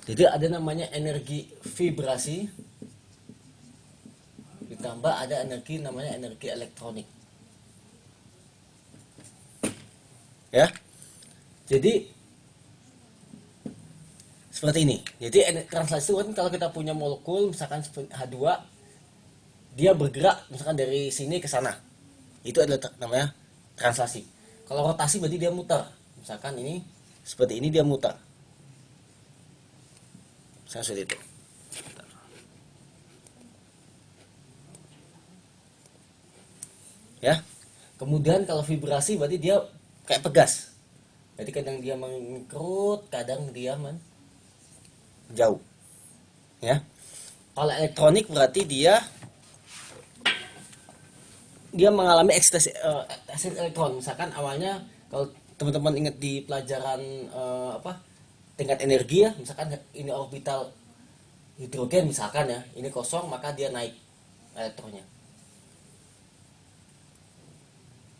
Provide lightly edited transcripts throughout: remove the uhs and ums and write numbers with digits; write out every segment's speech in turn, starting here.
Jadi ada namanya energi vibrasi, ditambah ada energi namanya energi elektronik. Ya. Jadi seperti ini. Jadi translasi kan kalau kita punya molekul misalkan H2, dia bergerak misalkan dari sini ke sana. Itu adalah namanya translasi. Kalau rotasi berarti dia muter. Misalkan ini seperti ini dia muter. Misalkan seperti itu. Ya. Kemudian kalau vibrasi berarti dia kayak pegas. Jadi kadang dia mengkerut, kadang dia jauh. Ya. Kalau elektronik berarti dia mengalami ekstasi elektron. Misalkan awalnya kalau teman-teman ingat di pelajaran tingkat energi ya, misalkan ini orbital hidrogen misalkan ya, ini kosong maka dia naik elektronnya.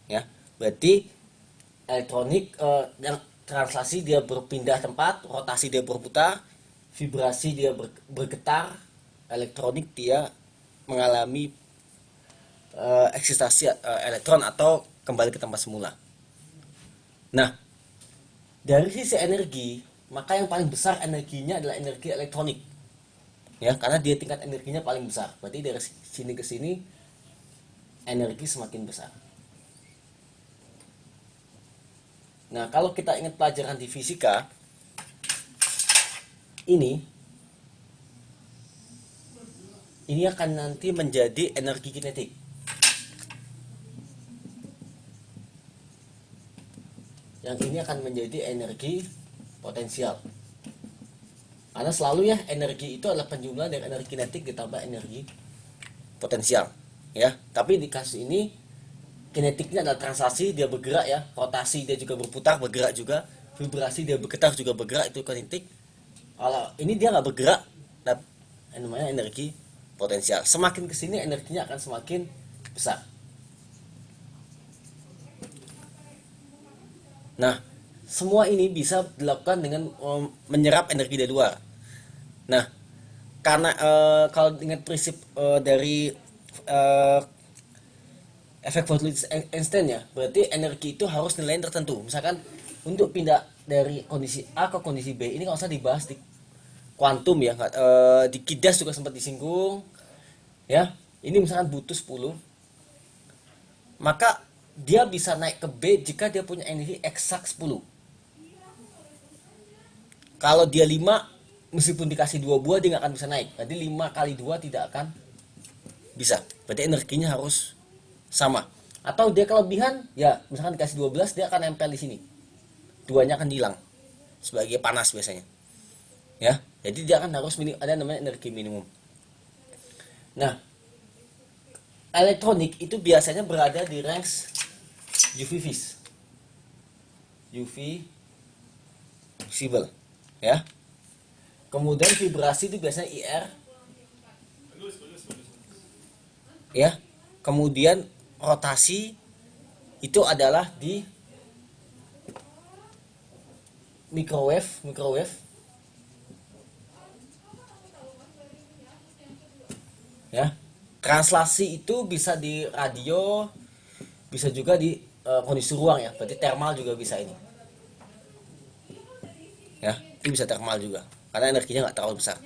Ya, berarti elektronik yang translasi dia berpindah tempat, rotasi dia berputar, vibrasi dia bergetar, elektronik dia mengalami eksitasi elektron atau kembali ke tempat semula. Nah, dari sisi energi, maka yang paling besar energinya adalah energi elektronik. Ya, karena dia tingkat energinya paling besar. Berarti dari sini ke sini energi semakin besar. Nah, kalau kita ingat pelajaran di fisika, ini akan nanti menjadi energi kinetik. Yang ini akan menjadi energi potensial. Karena selalu ya energi itu adalah penjumlahan dari energi kinetik ditambah energi potensial. Ya, tapi di kasus ini kinetiknya adalah translasi, dia bergerak ya, rotasi dia juga berputar, bergerak juga, vibrasi dia bergetar juga bergerak, itu kinetik. Kalau ini dia nggak bergerak, namanya energi potensial. Semakin kesini energinya akan semakin besar. Nah, semua ini bisa dilakukan dengan menyerap energi dari luar. Nah, karena kalau ingat prinsip dari efek volatilis Einstein ya, berarti energi itu harus nilai tertentu. Misalkan untuk pindah dari kondisi A ke kondisi B, ini nggak usah dibahas di kuantum ya, di kidas juga sempat disinggung. Ya, ini misalkan butuh 10, maka dia bisa naik ke B jika dia punya energi eksak 10. Kalau dia 5, meskipun dikasih 2 buah dia nggak akan bisa naik. Jadi 5 kali 2 tidak akan bisa. Berarti energinya harus sama. Atau dia kelebihan, ya misalkan dikasih 12 dia akan nempel di sini. Duanya akan hilang. Sebagai panas biasanya. Ya, jadi dia akan harus ada namanya energi minimum. Nah, elektronik itu biasanya berada di range UV visible, ya. Kemudian vibrasi itu biasanya IR, ya. Kemudian rotasi itu adalah di microwave, ya. Translasi itu bisa di radio, bisa juga di kondisi ruang ya, berarti thermal juga bisa ini. Ya, itu bisa thermal juga, karena energinya nggak terlalu besar.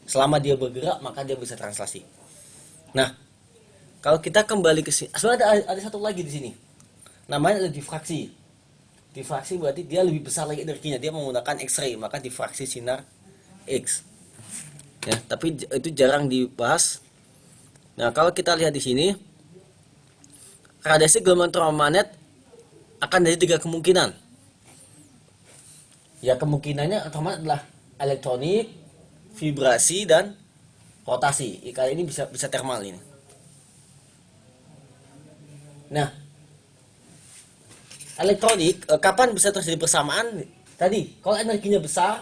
Selama dia bergerak, maka dia bisa translasi. Nah, kalau kita kembali ke sini, sebenarnya ada satu lagi di sini, namanya ada difraksi. Difraksi berarti dia lebih besar lagi energinya, dia menggunakan X-ray, maka difraksi sinar X. Ya, tapi itu jarang dibahas. Nah, kalau kita lihat di sini, radiasi gelombang elektromagnet akan dari 3 kemungkinan. Ya, kemungkinannya otomatis adalah elektronik, vibrasi, dan rotasi. Kali ini bisa thermal ini. Nah, elektronik kapan bisa terjadi bersamaan? Tadi, kalau energinya besar,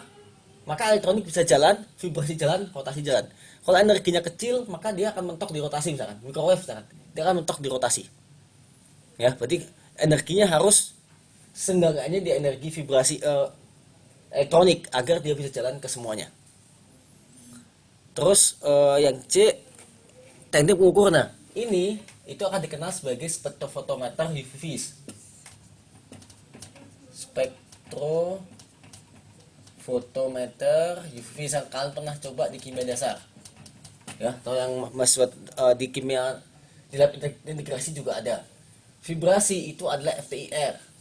maka elektronik bisa jalan, vibrasi jalan, rotasi jalan. Kalau energinya kecil, maka dia akan mentok di rotasi misalkan, microwave misalkan. Dia akan mentok di rotasi. Ya, berarti energinya harus seenggaknya di energi vibrasi elektronik agar dia bisa jalan ke semuanya. Terus yang C, teknik mengukur. Nah, ini itu akan dikenal sebagai spektrofotometer UV. Spektrofotometer UV. Kalian pernah coba di kimia dasar, ya? Atau yang masih di kimia di lab integrasi juga ada. Vibrasi itu adalah FTIR.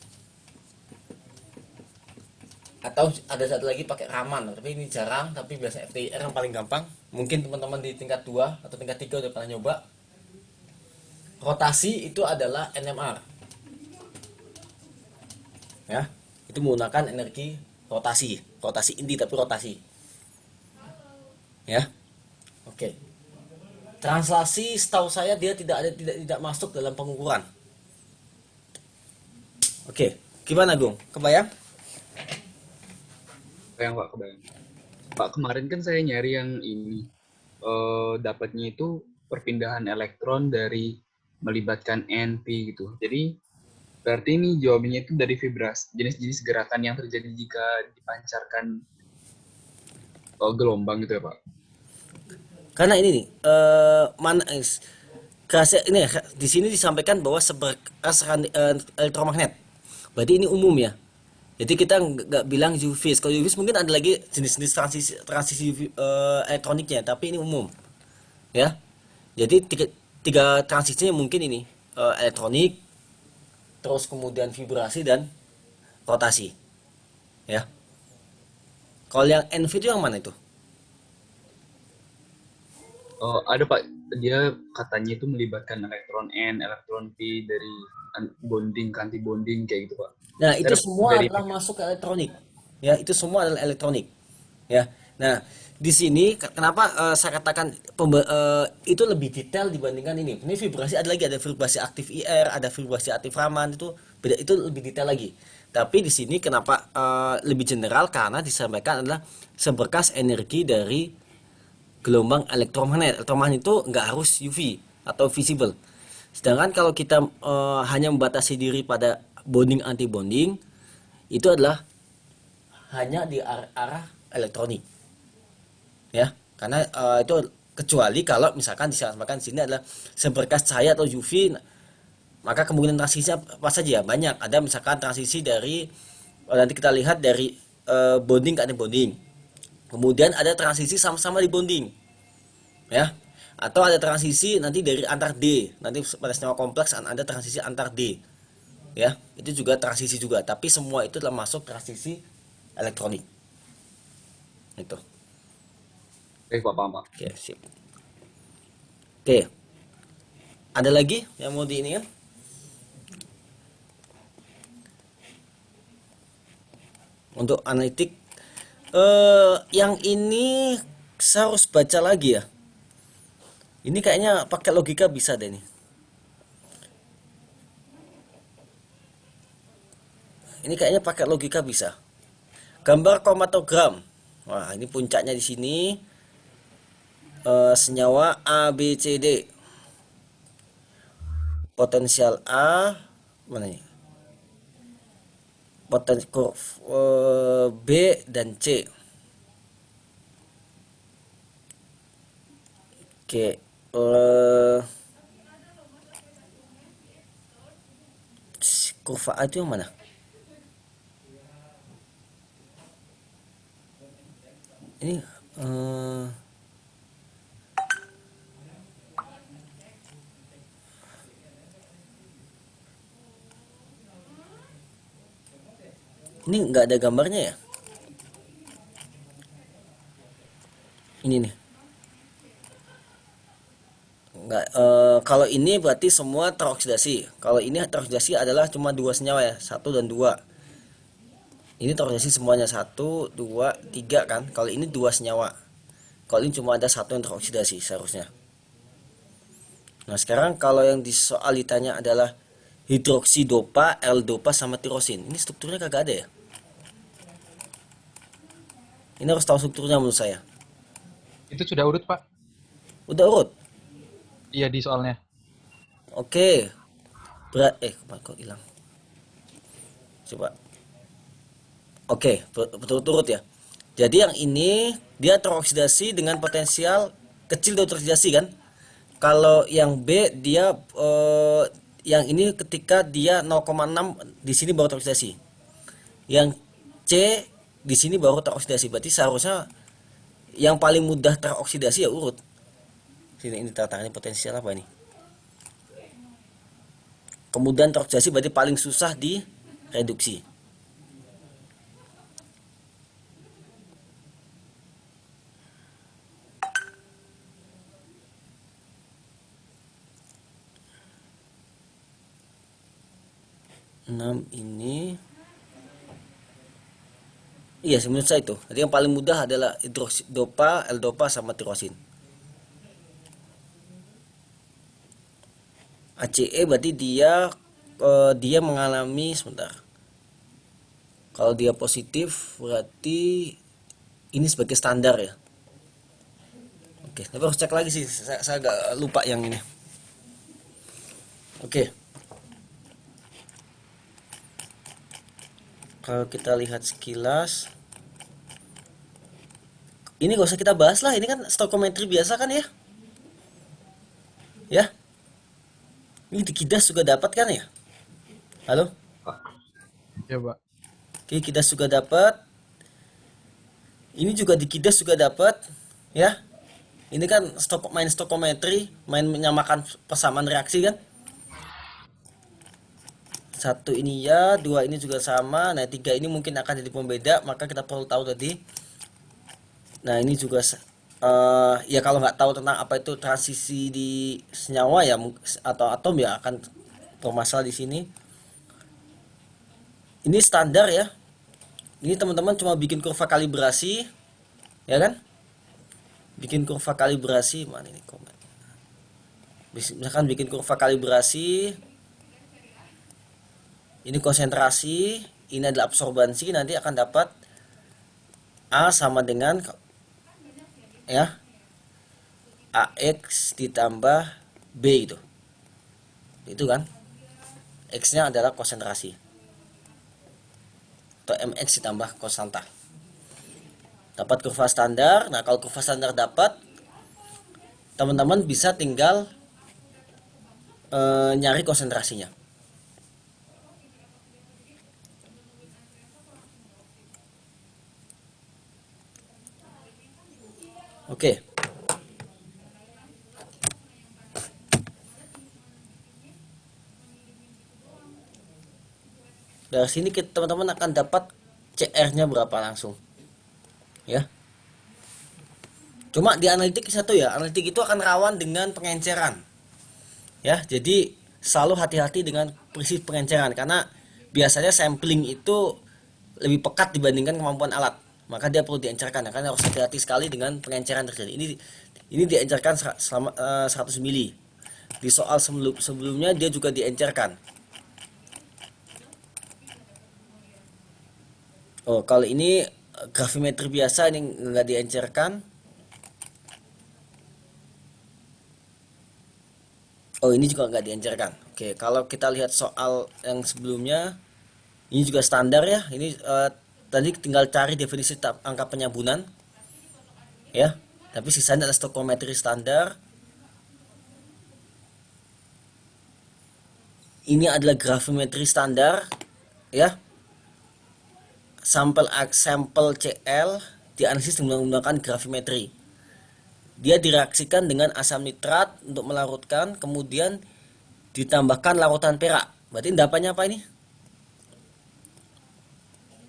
Atau ada satu lagi pakai Raman, tapi ini jarang, tapi biasanya FTIR yang paling gampang. Mungkin teman-teman di tingkat 2 atau tingkat 3 udah pernah nyoba. Rotasi itu adalah NMR, ya, itu menggunakan energi rotasi inti, tapi rotasi, ya. Oke. Translasi setahu saya dia tidak masuk dalam pengukuran. Oke, gimana Gung, kebayang? Kebayang Pak, kebayang. Pak, kemarin kan saya nyari yang ini, dapatnya itu perpindahan elektron dari melibatkan NP gitu. Jadi berarti ini jawabannya itu dari vibrasi, jenis-jenis gerakan yang terjadi jika dipancarkan gelombang gitu ya Pak. Karena ini nih, mana ini ya, di sini disampaikan bahwa seberkas elektromagnet. Berarti ini umum ya. Jadi kita nggak bilang UV. Kalau UV mungkin ada lagi jenis-jenis transisi UV, elektroniknya, tapi ini umum, ya. Jadi tiga transisinya mungkin ini, elektronik, terus kemudian vibrasi dan rotasi, ya. Kalau yang NV itu yang mana itu? Ada Pak, dia katanya itu melibatkan elektron N, elektron P dari bonding ke anti bonding kayak gitu Pak. Nah, itu Saya semua adalah verifikasi. masuk ke elektronik. Ya, itu semua adalah elektronik. Ya. Nah, di sini kenapa saya katakan itu lebih detail dibandingkan ini. Ini vibrasi ada lagi, ada vibrasi aktif IR, ada vibrasi aktif Raman, itu beda, itu lebih detail lagi. Tapi di sini kenapa lebih general, karena disampaikan adalah seberkas energi dari gelombang elektromagnet. Elektromagnet itu nggak harus UV atau visible. Sedangkan kalau kita hanya membatasi diri pada bonding anti bonding, itu adalah hanya di arah elektronik, ya. Karena itu kecuali kalau misalkan disampaikan di sini adalah seberkas cahaya atau UV, maka kemungkinan transisinya apa saja? Banyak. Ada misalkan transisi dari nanti kita lihat dari bonding ke anti bonding. Kemudian ada transisi sama-sama di bonding, ya. Atau ada transisi nanti dari antar D, nanti pada senyawa kompleks ada transisi antar D, ya. Itu juga transisi juga, tapi semua itu telah masuk transisi elektronik itu. Baik Pak, paham Pak. Oke, sip. Oke, ada lagi yang mau di ini kan? Untuk analitik, yang ini saya harus baca lagi ya. Ini kayaknya pakai logika bisa deh nih. Ini kayaknya pakai logika bisa. Gambar kromatogram. Wah, ini puncaknya di sini. Senyawa A, B, C, D. Potensial A mana nih? Potensial B dan C. Oke, kurva A itu yang mana? Ini ini nggak ada gambarnya ya? Ini nih. Nggak, kalau ini berarti semua teroksidasi. Kalau ini teroksidasi adalah cuma dua senyawa ya, 1 dan 2. Ini teroksidasi semuanya 1, 2, 3 kan. Kalau ini dua senyawa. Kalau ini cuma ada satu yang teroksidasi seharusnya. Nah, sekarang kalau yang di soal ditanya adalah hidroksidopa, L-dopa sama tirosin. Ini strukturnya kagak ada ya? Ini harus tahu strukturnya menurut saya. Itu sudah urut, Pak. Udah urut. Iya, di soalnya. Oke. Kok hilang? Coba. Oke, betul-betul urut ya. Jadi yang ini dia teroksidasi dengan potensial kecil deoksidasi kan. Kalau yang B dia yang ini ketika dia 0,6 di sini baru teroksidasi. Yang C di sini baru teroksidasi. Berarti seharusnya yang paling mudah teroksidasi ya urut. Sini ini tanda potensial apa ini? Kemudian teroksidasi berarti paling susah direduksi. Ini iya menurut saya itu. Jadi yang paling mudah adalah hidroksidopa, L-dopa sama tirosin. ACE berarti dia mengalami sebentar. Kalau dia positif berarti ini sebagai standar ya. Oke, tapi harus cek lagi sih. Saya agak lupa yang ini. Oke. Kalau kita lihat sekilas, ini gak usah kita bahas lah. Ini kan stoichiometry biasa kan ya? Ya, ini di KIDAS juga dapat kan ya? Halo? Ya, Pak. Oke, KIDAS juga dapat. Ini juga di KIDAS juga dapat, ya. Ini kan main stoichiometry, main menyamakan persamaan reaksi kan? Satu ini ya, dua ini juga sama. Nah, tiga ini mungkin akan jadi pembeda, maka kita perlu tahu tadi. Nah, ini juga ya kalau nggak tahu tentang apa itu transisi di senyawa ya atau atom ya akan bermasalah di sini. Ini standar ya. Ini teman-teman cuma bikin kurva kalibrasi, ya kan? Bikin kurva kalibrasi, mana ini komen? Misalkan bikin kurva kalibrasi. Ini konsentrasi, ini adalah absorbansi, nanti akan dapat A sama dengan ya AX ditambah B itu kan X nya adalah konsentrasi atau MX ditambah konstanta, dapat kurva standar. Nah, kalau kurva standar dapat, teman-teman bisa tinggal nyari konsentrasinya. Oke. Dari sini teman-teman akan dapat CR-nya berapa langsung. Ya. Cuma di analitik satu ya, analitik itu akan rawan dengan pengenceran. Ya, jadi selalu hati-hati dengan prinsip pengenceran karena biasanya sampling itu lebih pekat dibandingkan kemampuan alat. Maka dia perlu diencerkan, karena harus hati-hati sekali dengan pengenceran terjadi. Ini diencerkan selama 100 mili. Di soal sebelumnya dia juga diencerkan. Oh, kalau ini gravimetri biasa ini nggak diencerkan. Oh, ini juga nggak diencerkan. Oke, kalau kita lihat soal yang sebelumnya, ini juga standar ya. Ini tadi tinggal cari definisi angka penyambunan, ya. Tapi sisanya adalah stoichiometri standar. Ini adalah gravimetri standar, ya. Sampel CL dianalisis menggunakan gravimetri. Dia direaksikan dengan asam nitrat untuk melarutkan, kemudian ditambahkan larutan perak. Berarti endapannya apa ini?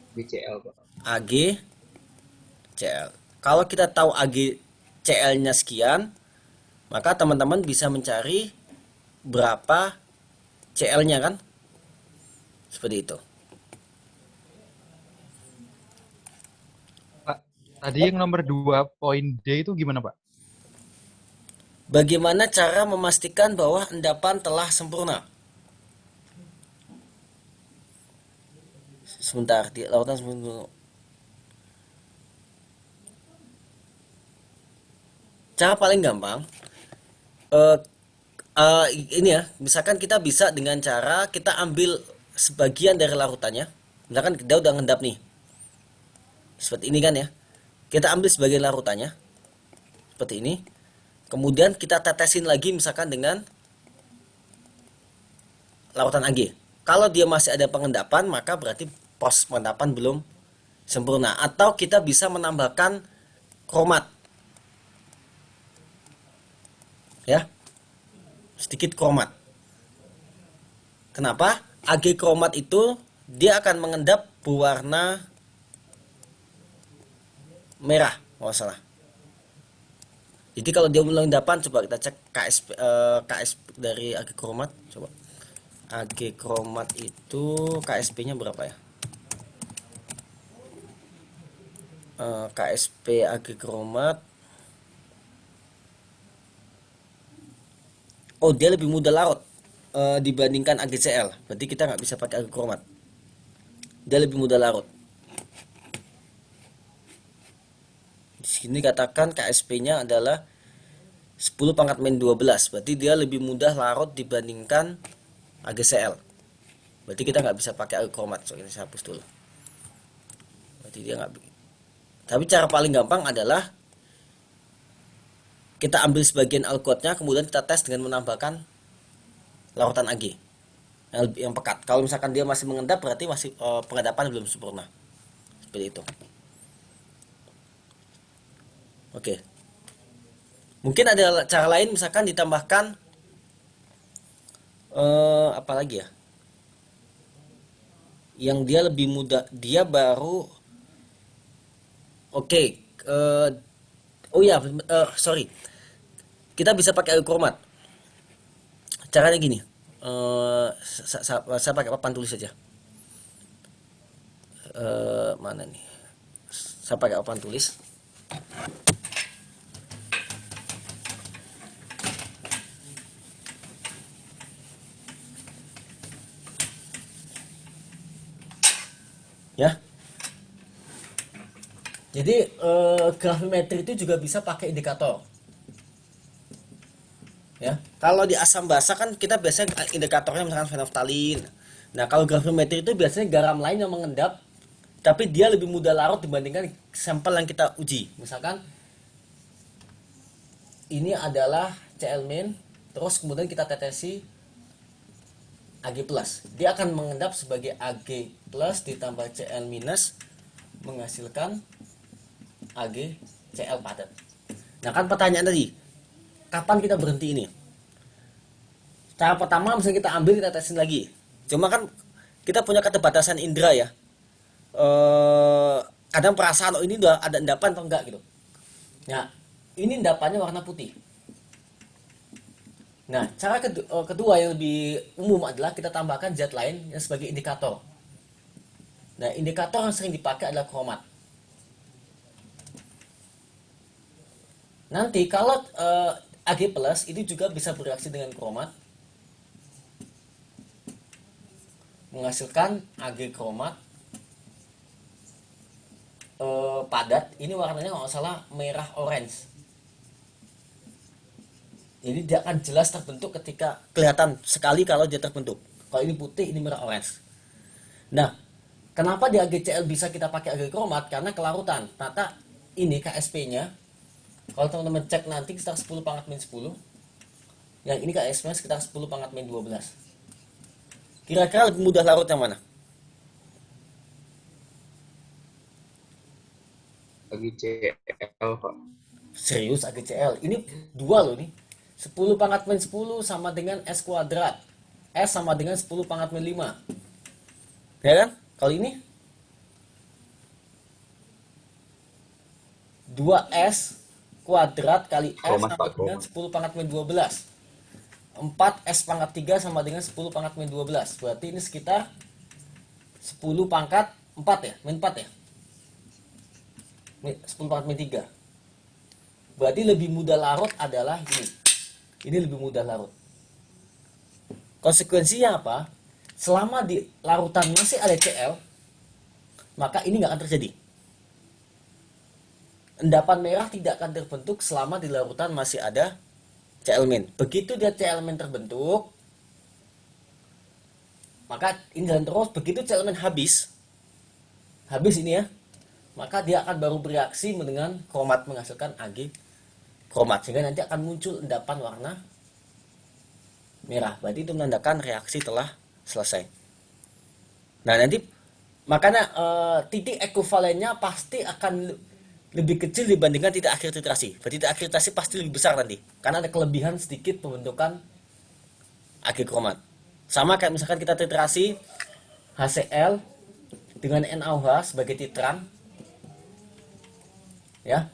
BCL, Pak. Ag CL. Kalau kita tahu Ag CL-nya sekian, maka teman-teman bisa mencari berapa CL-nya kan? Seperti itu. Pak, tadi yang nomor 2 poin D itu gimana, Pak? Bagaimana cara memastikan bahwa endapan telah sempurna? Sebentar, di lautan sempurna. Cara paling gampang ini ya, misalkan kita bisa dengan cara kita ambil sebagian dari larutannya. Misalkan kita udah ngendap nih, seperti ini kan ya. Kita ambil sebagian larutannya seperti ini. Kemudian kita tetesin lagi misalkan dengan larutan Ag. Kalau dia masih ada pengendapan, maka berarti proses pengendapan belum sempurna. Atau kita bisa menambahkan kromat. Ya. Sedikit kromat. Kenapa? Ag kromat itu dia akan mengendap berwarna merah, kalau salah. Jadi kalau dia mengendapan, coba kita cek KSP dari Ag kromat, coba. Ag kromat itu KSP-nya berapa ya? KSP Ag kromat. Oh, dia lebih mudah larut dibandingkan AgCl. Berarti kita nggak bisa pakai Ag kromat. Dia lebih mudah larut. Di sini katakan KSP-nya adalah 10 pangkat min 12. Berarti dia lebih mudah larut dibandingkan AgCl. Berarti kita nggak bisa pakai Ag kromat. So, ini saya hapus dulu. Berarti dia nggak. Tapi cara paling gampang adalah kita ambil sebagian alkotnya, kemudian kita tes dengan menambahkan larutan Ag yang pekat. Kalau misalkan dia masih mengendap, berarti masih pengendapan belum sempurna. Seperti itu. Oke. Mungkin ada cara lain, misalkan ditambahkan apa lagi ya? Yang dia lebih mudah, dia baru. Oke. Oh ya, sorry. Kita bisa pakai Ag kromat. Caranya gini. Saya pakai papan tulis saja. Mana nih? Saya pakai papan tulis. Ya. Jadi gravimetri itu juga bisa pakai indikator. Ya, kalau di asam basa kan kita biasanya indikatornya misalkan fenolftalin. Nah, kalau gravimetri itu biasanya garam lain yang mengendap, tapi dia lebih mudah larut dibandingkan sampel yang kita uji. Misalkan ini adalah Cl-, terus kemudian kita tetesi Ag+. Dia akan mengendap sebagai Ag+ ditambah Cl- menghasilkan AgCl padat. Nah, kan pertanyaan tadi, kapan kita berhenti ini? Cara pertama misalnya kita ambil, kita tesin lagi. Cuma kan kita punya keterbatasan indera ya. Kadang perasaan ini udah ada endapan atau enggak gitu. Nah, ini endapannya warna putih. Nah, cara kedua yang lebih umum adalah kita tambahkan zat lain yang sebagai indikator. Nah, indikator yang sering dipakai adalah kromat. Nanti kalau Ag+ itu juga bisa bereaksi dengan kromat, menghasilkan Ag kromat padat. Ini warnanya kalau nggak salah merah orange. Jadi dia akan jelas terbentuk ketika kelihatan sekali kalau dia terbentuk. Kalau ini putih, ini merah orange. Nah, kenapa di AgCl bisa kita pakai Ag kromat? Karena kelarutan. Ternyata ini KSP-nya, kalau teman-teman cek nanti sekitar 10 pangkat min 10. Yang ini KSP-nya sekitar 10 pangkat min 12. Kira-kira lebih mudah larut yang mana? AgCl, Pak. Serius AgCl. Ini dua loh nih. 10 pangkat min 10 sama dengan S kuadrat. S sama dengan 10 pangkat min 5. Ya kan? Kalau ini 2S kuadrat kali S Kromat, sama Pak, dengan kromat. 10 pangkat min 12. 4S pangkat 3 sama dengan 10 pangkat min 12. Berarti ini sekitar 10 pangkat 4 ya? Min 4 ya? 10 pangkat min 3. Berarti lebih mudah larut adalah ini. Ini lebih mudah larut. Konsekuensinya apa? Selama di larutan masih ada Cl, maka ini nggak akan terjadi. Endapan merah tidak akan terbentuk selama di larutan masih ada Cl-. Begitu dia Cl- terbentuk, maka ini jalan terus. Begitu Cl- habis ini ya, maka dia akan baru bereaksi dengan kromat menghasilkan Ag kromat, sehingga nanti akan muncul endapan warna merah. Berarti itu menandakan reaksi telah selesai. Nah, nanti makanya titik ekuivalennya pasti akan lebih kecil dibandingkan titik akhir titrasi. Berarti titik akhir titrasi pasti lebih besar nanti, karena ada kelebihan sedikit pembentukan Ag kromat. Sama kayak misalkan kita titrasi HCl dengan NaOH sebagai titran, ya,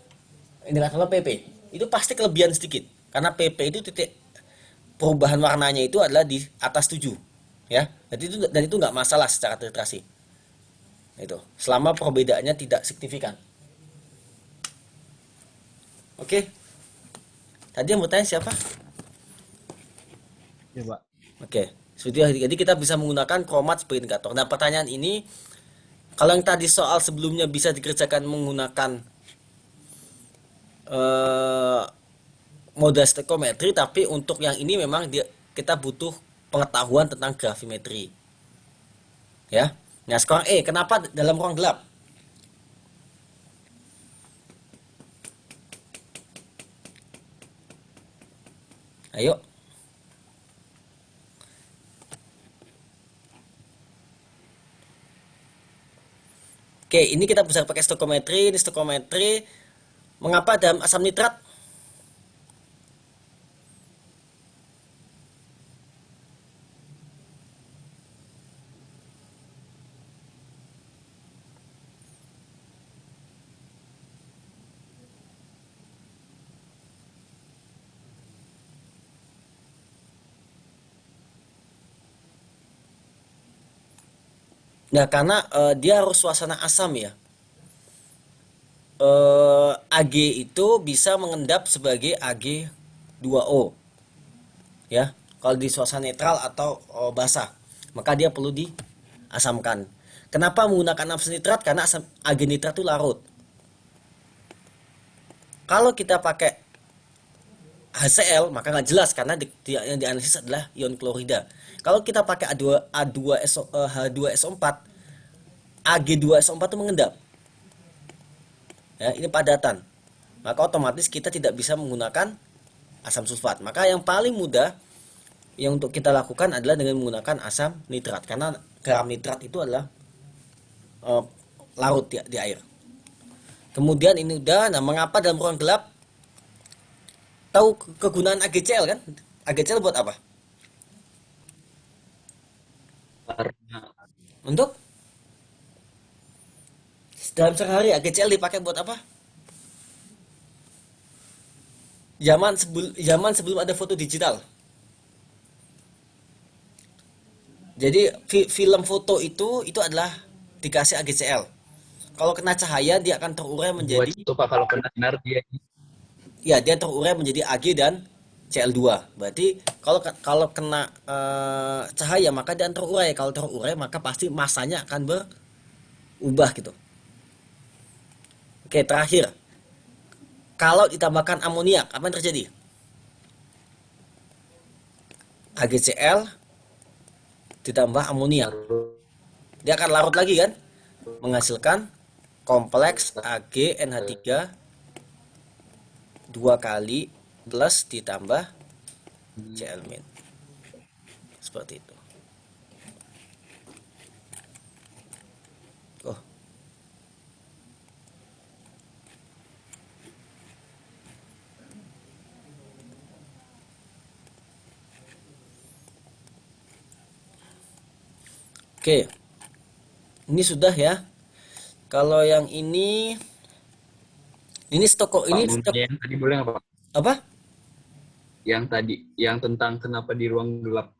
indikator PP, itu pasti kelebihan sedikit, karena PP itu titik perubahan warnanya itu adalah di atas 7, ya. Dan itu nggak masalah secara titrasi. Itu selama perbedaannya tidak signifikan. Oke. Tadi yang bertanya siapa? Ya, Pak. Oke. Jadi kita bisa menggunakan kromat sebagai indikator. Nah, pertanyaan ini, kalau yang tadi soal sebelumnya bisa dikerjakan menggunakan moda stereometri, tapi untuk yang ini memang kita butuh pengetahuan tentang gravimetri. Ya. Nah, sekarang kenapa dalam ruang gelap? Ayo. Oke, ini kita bisa pakai stoikometri. Ini stoikometri. Mengapa dalam asam nitrat? Nah, karena dia harus suasana asam ya. Ag itu bisa mengendap sebagai Ag2O. Ya, kalau di suasana netral atau basah, maka dia perlu diasamkan. Kenapa menggunakan asam nitrat? Karena Ag nitrat itu larut. Kalau kita pakai HCl maka nggak jelas, karena yang dianalisis adalah ion klorida. Kalau kita pakai H2SO4, Ag2SO4 itu mengendap. Ya, ini padatan. Maka otomatis kita tidak bisa menggunakan asam sulfat. Maka yang paling mudah yang untuk kita lakukan adalah dengan menggunakan asam nitrat, karena garam nitrat itu adalah larut di air. Kemudian ini udah. Nah, mengapa dalam ruang gelap? Tahu kegunaan AgCl kan? AgCl buat apa? Karena Untuk dalam sehari AgCl dipakai buat apa? Zaman sebelum ada foto digital. Jadi film foto itu adalah dikasih AgCl. Kalau kena cahaya dia akan terurai buat menjadi, itu Pak, kalau kena sinar dia terurai menjadi Ag dan Cl2. Berarti kalau kena cahaya maka dia akan terurai. Kalau terurai maka pasti masanya akan berubah gitu. Oke, terakhir. Kalau ditambahkan amoniak, apa yang terjadi? AgCl ditambah amoniak. Dia akan larut lagi kan? Menghasilkan kompleks AgNH3 2 kali plus ditambah Cl-. Seperti itu. Oh. Oke. Ini sudah ya. Kalau yang ini stok yang tadi boleh nggak Pak? apa? Yang tadi, yang tentang kenapa di ruang gelap.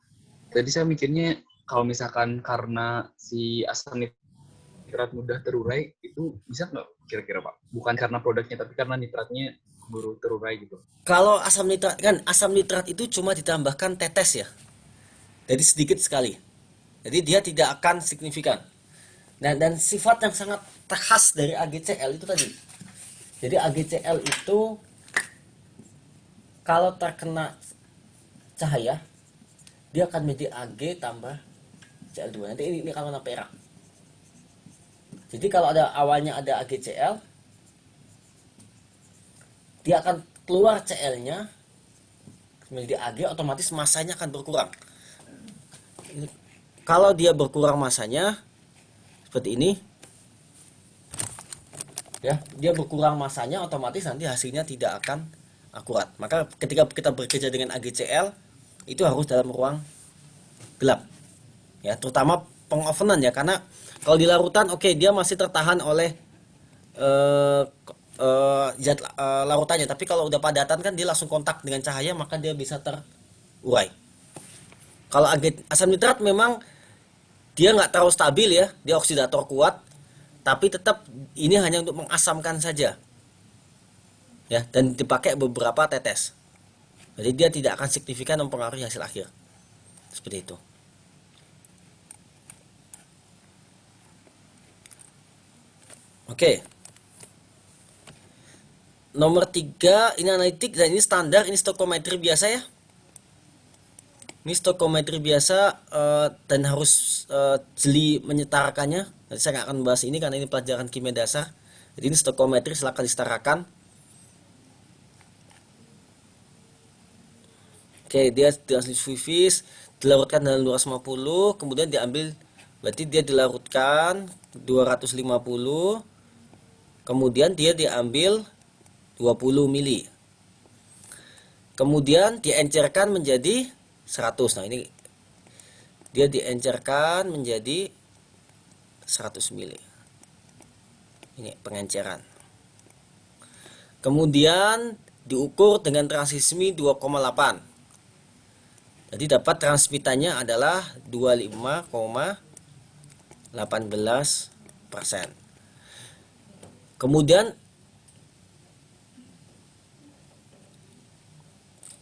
Tadi saya mikirnya kalau misalkan karena si asam nitrat mudah terurai, itu bisa nggak kira-kira Pak? Bukan karena produknya, tapi karena nitratnya keburu terurai gitu. Kalau asam nitrat itu cuma ditambahkan tetes ya. Jadi sedikit sekali. Jadi dia tidak akan signifikan. Nah, dan sifat yang sangat khas dari AgCl itu tadi. Jadi AgCl itu kalau terkena cahaya dia akan menjadi Ag tambah Cl2. Nanti ini akan warna perak. Jadi kalau awalnya ada AGCL, dia akan keluar CL-nya menjadi AG, otomatis masanya akan berkurang. Kalau dia berkurang masanya seperti ini, ya, dia berkurang masanya, otomatis nanti hasilnya tidak akan akurat. Maka ketika kita bekerja dengan AGCL, itu harus dalam ruang gelap, ya, terutama pengovenan ya, karena kalau di larutan oke, dia masih tertahan oleh zat larutannya, tapi kalau udah padatan kan dia langsung kontak dengan cahaya, maka dia bisa terurai. Kalau asam nitrat memang dia nggak terlalu stabil ya, dia oksidator kuat, tapi tetap ini hanya untuk mengasamkan saja, ya, dan dipakai beberapa tetes. Jadi dia tidak akan signifikan mempengaruhi hasil akhir, seperti itu. Oke. Nomor 3 ini analitik, dan ini standar, ini stokometri biasa ya. Ini stokometri biasa, dan harus jeli menyetarakannya. Nanti saya nggak akan bahas ini karena ini pelajaran kimia dasar. Jadi ini stokometri, silakan disetarakan. Oke, dia dilarutkan dilarutkan dalam 250, kemudian diambil, berarti dia dilarutkan 250, kemudian dia diambil 20 mili. Kemudian diencerkan menjadi 100. Nah, ini dia diencerkan menjadi 100 mili. Ini pengenceran. Kemudian diukur dengan transmisi 2,8. Jadi dapat transmitannya adalah 25,18%. Kemudian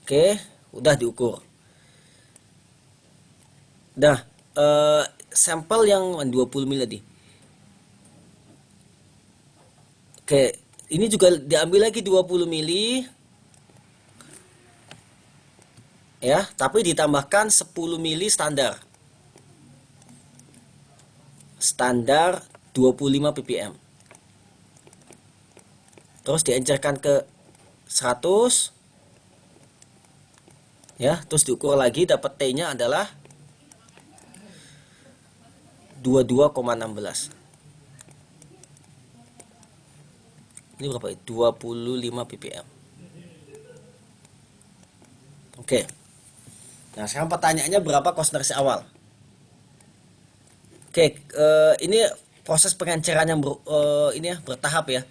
oke, udah diukur. Nah, sampel yang 20 mili tadi. Oke, ini juga diambil lagi 20 mili. Ya, tapi ditambahkan 10 mili standar. Standar 25 ppm. Terus diencerkan ke 100. Ya, terus diukur lagi, dapat T-nya adalah 22,16. Ini berapa? 25 ppm. Oke. Nah, sekarang pertanyaannya berapa konsentrasi awal? Oke, ini proses pengenceran yang ini ya, bertahap ya.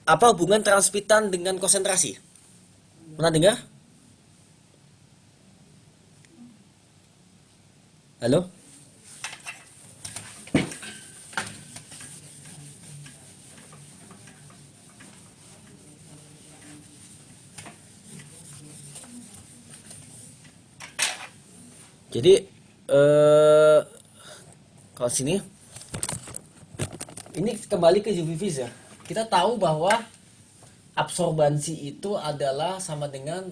Apa hubungan transmitan dengan konsentrasi? Pernah dengar? Halo? Jadi kalau sini ini kembali ke UV visor. Kita tahu bahwa absorbansi itu adalah sama dengan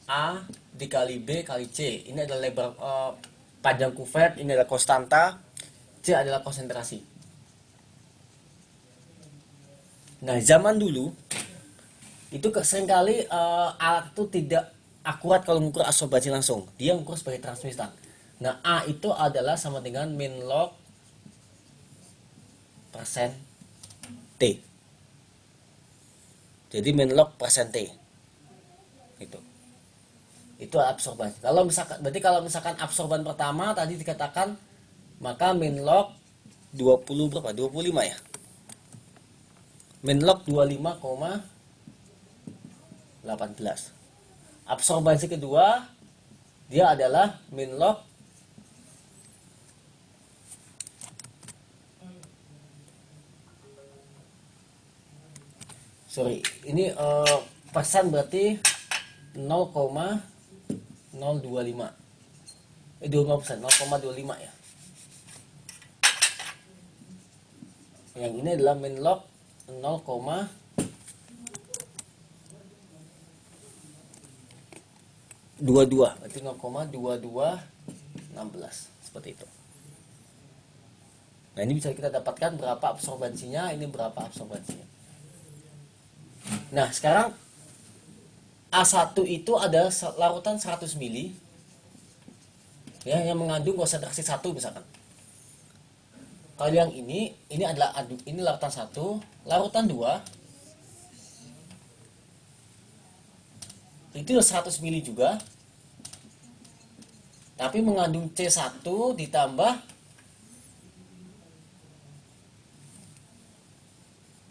A dikali B kali C. Ini adalah lebar panjang kuvert, ini adalah konstanta, C adalah konsentrasi. Nah, zaman dulu itu seringkali alat itu tidak akurat kalau mengukur absorbansi langsung. Dia mengukur sebagai transmitan. Nah, A itu adalah sama dengan min log persen T. Jadi min log persen T. Itu absorban. Berarti kalau misalkan absorban pertama tadi dikatakan, maka min log 20 berapa? 25 ya. Min log 25,18. Absorbansi kedua dia adalah min log ini persen, berarti 0,025 25%, 0,25 ya. Yang ini adalah min log 0,22, berarti 0,2216, seperti itu. Nah, ini bisa kita dapatkan berapa absorbansinya, ini berapa absorbansinya. Nah, sekarang A1 itu ada larutan 100 mili ya, yang mengandung konsentrasi 1 misalkan. Kalau yang ini adalah ini larutan 1, larutan 2 itu 100 mili juga, tapi mengandung C1 ditambah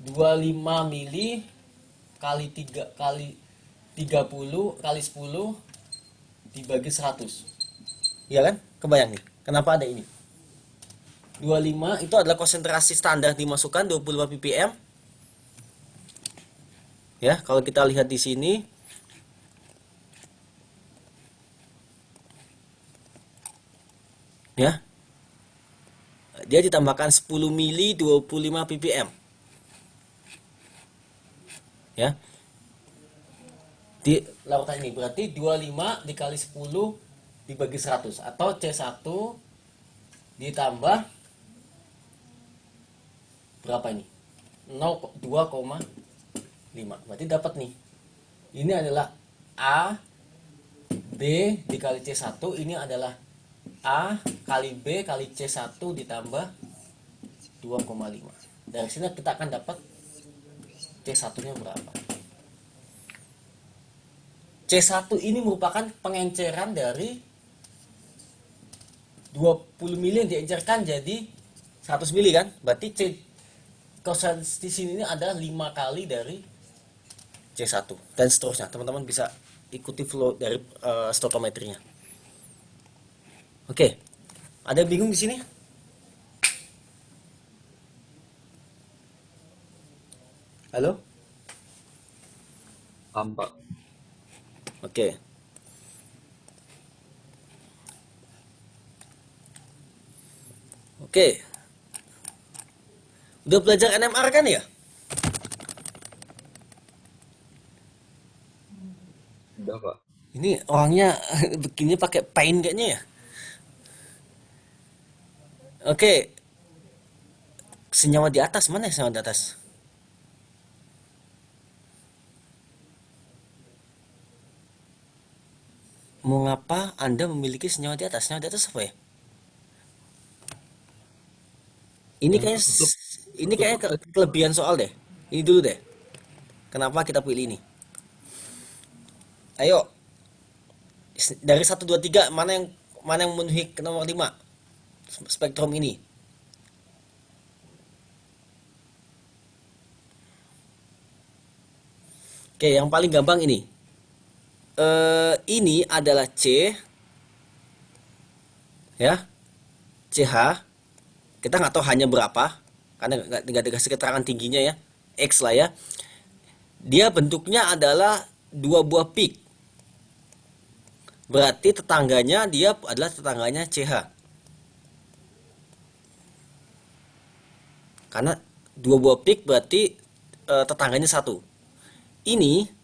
25 mili kali 3 kali 30 kali 10 dibagi 100. Iya kan? Kebayang nih. Kenapa ada ini? 25 itu adalah konsentrasi standar dimasukkan 25 ppm. Ya, kalau kita lihat di sini ya. Dia ditambahkan 10 mili 25 ppm. Ya. Di larutan ini berarti 25 dikali 10 dibagi 100 atau C1 ditambah berapa ini? 2,5. Berarti dapat nih. Ini adalah A B dikali C1, ini adalah A kali B kali C1 ditambah 2,5. Dari sini kita akan dapat C1-nya berapa. C1 ini merupakan pengenceran dari 20 mili yang diencerkan jadi 100 mili kan? Berarti C di sini ada 5 kali dari C1 dan seterusnya. Teman-teman bisa ikuti flow dari stoichiometrinya. Oke. Ada yang bingung di sini? Halo? Paham, Pak. Oke. Oke. Udah belajar NMR kan ya? Udah, Pak. Ini orangnya begini pakai paint kayaknya ya. Oke. Senyawa di atas, mana ya senyawa di atas? Mengapa Anda memiliki senyawa di atas? Senyawa di atas apa ya? Ini kayaknya kelebihan soal deh. Ini dulu deh. Kenapa kita pilih ini? Ayo. Dari 1 2 3 mana yang memenuhi ke nomor 5? Spektrum ini. Oke, yang paling gampang ini. Ini adalah C, ya, CH. Kita nggak tahu hanya berapa, karena nggak dikasih keterangan tingginya ya, X lah ya. Dia bentuknya adalah 2 buah peak. Berarti tetangganya dia adalah tetangganya CH. Karena 2 buah peak berarti tetangganya 1. Ini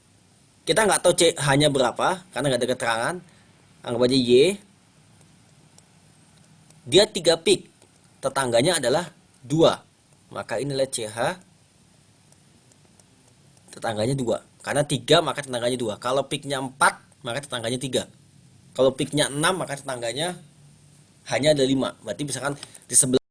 kita nggak tahu CH-nya berapa karena nggak ada keterangan. Anggap aja Y. Dia 3 peak. Tetangganya adalah 2. Maka inilah CH. Tetangganya 2. Karena 3 maka tetangganya 2. Kalau peaknya 4 maka tetangganya 3. Kalau peaknya 6 maka tetangganya hanya ada 5. Berarti misalkan di sebelah